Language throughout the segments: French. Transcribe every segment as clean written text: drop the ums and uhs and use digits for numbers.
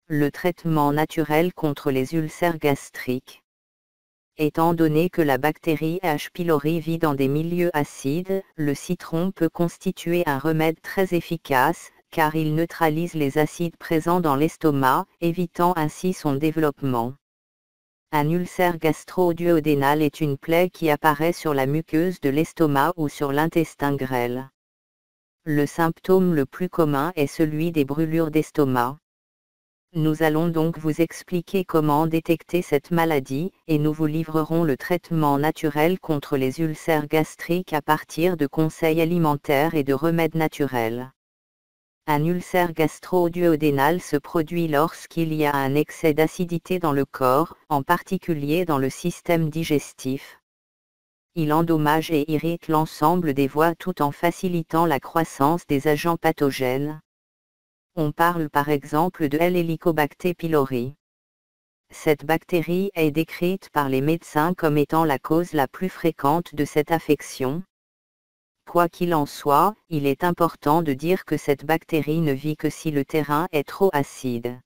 Le traitement naturel contre les ulcères gastriques. Étant donné que la bactérie H. pylori vit dans des milieux acides, le citron peut constituer un remède très efficace, car il neutralise les acides présents dans l'estomac, évitant ainsi son développement. Un ulcère gastro-duodénal est une plaie qui apparaît sur la muqueuse de l'estomac ou sur l'intestin grêle. Le symptôme le plus commun est celui des brûlures d'estomac. Nous allons donc vous expliquer comment détecter cette maladie, et nous vous livrerons le traitement naturel contre les ulcères gastriques à partir de conseils alimentaires et de remèdes naturels. Un ulcère gastro-duodénal se produit lorsqu'il y a un excès d'acidité dans le corps, en particulier dans le système digestif. Il endommage et irrite l'ensemble des voies tout en facilitant la croissance des agents pathogènes. On parle par exemple de L. Helicobacter pylori. Cette bactérie est décrite par les médecins comme étant la cause la plus fréquente de cette affection. Quoi qu'il en soit, il est important de dire que cette bactérie ne vit que si le terrain est trop acide.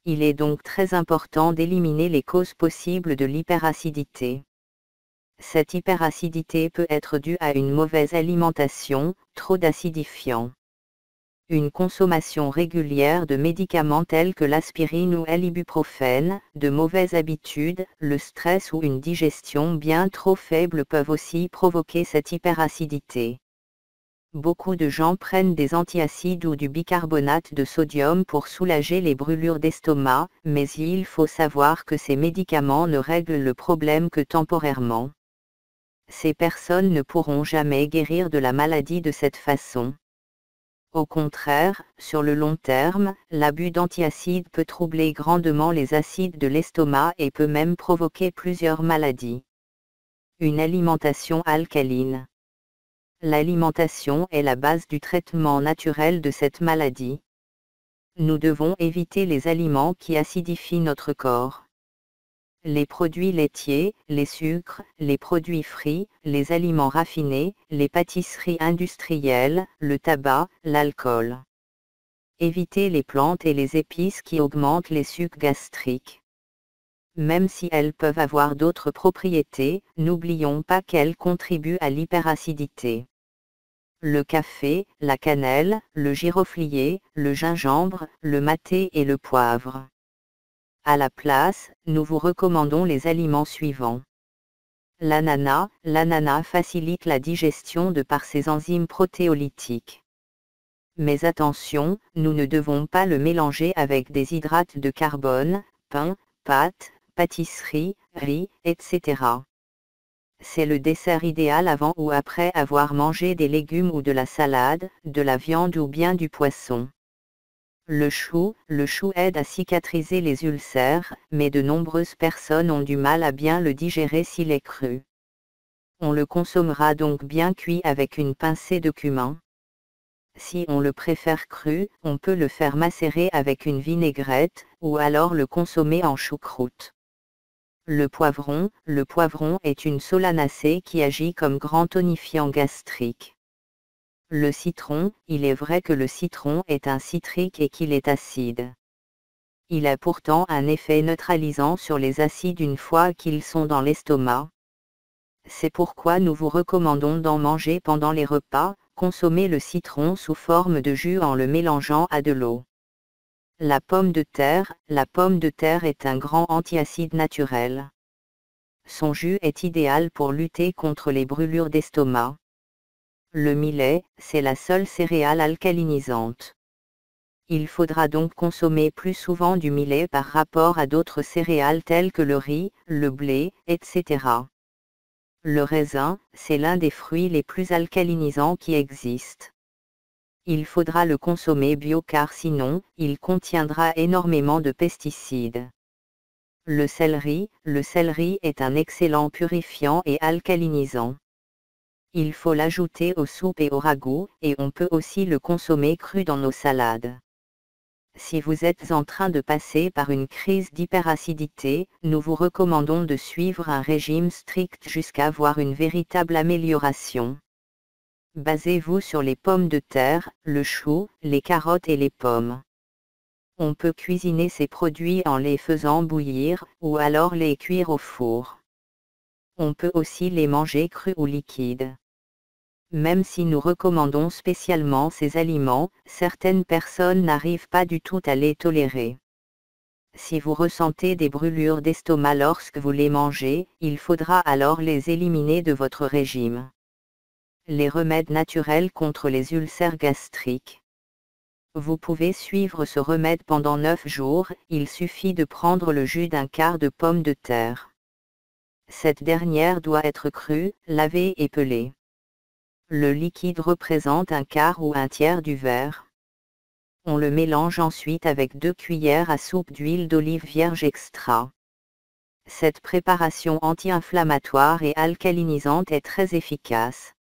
Il est donc très important d'éliminer les causes possibles de l'hyperacidité. Cette hyperacidité peut être due à une mauvaise alimentation, trop d'acidifiants. Une consommation régulière de médicaments tels que l'aspirine ou l'ibuprofène, de mauvaises habitudes, le stress ou une digestion bien trop faible peuvent aussi provoquer cette hyperacidité. Beaucoup de gens prennent des antiacides ou du bicarbonate de sodium pour soulager les brûlures d'estomac, mais il faut savoir que ces médicaments ne règlent le problème que temporairement. Ces personnes ne pourront jamais guérir de la maladie de cette façon. Au contraire, sur le long terme, l'abus d'antiacides peut troubler grandement les acides de l'estomac et peut même provoquer plusieurs maladies. Une alimentation alcaline. L'alimentation est la base du traitement naturel de cette maladie. Nous devons éviter les aliments qui acidifient notre corps. Les produits laitiers, les sucres, les produits frits, les aliments raffinés, les pâtisseries industrielles, le tabac, l'alcool. Évitez les plantes et les épices qui augmentent les sucs gastriques. Même si elles peuvent avoir d'autres propriétés, n'oublions pas qu'elles contribuent à l'hyperacidité. Le café, la cannelle, le giroflier, le gingembre, le maté et le poivre. À la place, nous vous recommandons les aliments suivants. L'ananas. L'ananas facilite la digestion de par ses enzymes protéolytiques. Mais attention, nous ne devons pas le mélanger avec des hydrates de carbone, pain, pâtes, pâtisserie, riz, etc. C'est le dessert idéal avant ou après avoir mangé des légumes ou de la salade, de la viande ou bien du poisson. Le chou aide à cicatriser les ulcères, mais de nombreuses personnes ont du mal à bien le digérer s'il est cru. On le consommera donc bien cuit avec une pincée de cumin. Si on le préfère cru, on peut le faire macérer avec une vinaigrette, ou alors le consommer en choucroute. Le poivron est une solanacée qui agit comme grand tonifiant gastrique. Le citron, il est vrai que le citron est un citrique et qu'il est acide. Il a pourtant un effet neutralisant sur les acides une fois qu'ils sont dans l'estomac. C'est pourquoi nous vous recommandons d'en manger pendant les repas, consommer le citron sous forme de jus en le mélangeant à de l'eau. La pomme de terre est un grand antiacide naturel. Son jus est idéal pour lutter contre les brûlures d'estomac. Le millet, c'est la seule céréale alcalinisante. Il faudra donc consommer plus souvent du millet par rapport à d'autres céréales telles que le riz, le blé, etc. Le raisin, c'est l'un des fruits les plus alcalinisants qui existent. Il faudra le consommer bio car sinon, il contiendra énormément de pesticides. Le céleri est un excellent purifiant et alcalinisant. Il faut l'ajouter aux soupes et aux ragoûts, et on peut aussi le consommer cru dans nos salades. Si vous êtes en train de passer par une crise d'hyperacidité, nous vous recommandons de suivre un régime strict jusqu'à voir une véritable amélioration. Basez-vous sur les pommes de terre, le chou, les carottes et les pommes. On peut cuisiner ces produits en les faisant bouillir, ou alors les cuire au four. On peut aussi les manger crus ou liquides. Même si nous recommandons spécialement ces aliments, certaines personnes n'arrivent pas du tout à les tolérer. Si vous ressentez des brûlures d'estomac lorsque vous les mangez, il faudra alors les éliminer de votre régime. Les remèdes naturels contre les ulcères gastriques. Vous pouvez suivre ce remède pendant 9 jours, il suffit de prendre le jus d'un quart de pomme de terre. Cette dernière doit être crue, lavée et pelée. Le liquide représente un quart ou un tiers du verre. On le mélange ensuite avec 2 cuillères à soupe d'huile d'olive vierge extra. Cette préparation anti-inflammatoire et alcalinisante est très efficace.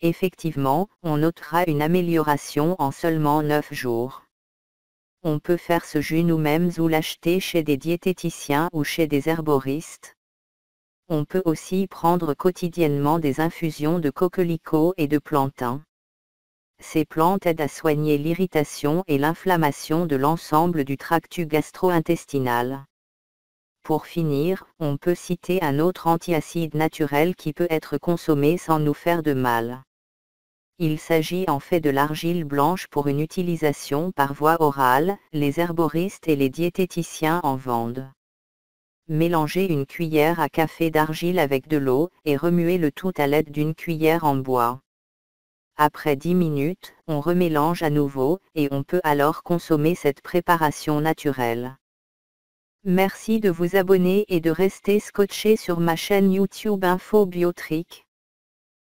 Effectivement, on notera une amélioration en seulement 9 jours. On peut faire ce jus nous-mêmes ou l'acheter chez des diététiciens ou chez des herboristes. On peut aussi prendre quotidiennement des infusions de coquelicot et de plantain. Ces plantes aident à soigner l'irritation et l'inflammation de l'ensemble du tractus gastro-intestinal. Pour finir, on peut citer un autre antiacide naturel qui peut être consommé sans nous faire de mal. Il s'agit en fait de l'argile blanche pour une utilisation par voie orale, les herboristes et les diététiciens en vendent. Mélangez une cuillère à café d'argile avec de l'eau, et remuez le tout à l'aide d'une cuillère en bois. Après 10 minutes, on remélange à nouveau, et on peut alors consommer cette préparation naturelle. Merci de vous abonner et de rester scotché sur ma chaîne YouTube Info Biotric.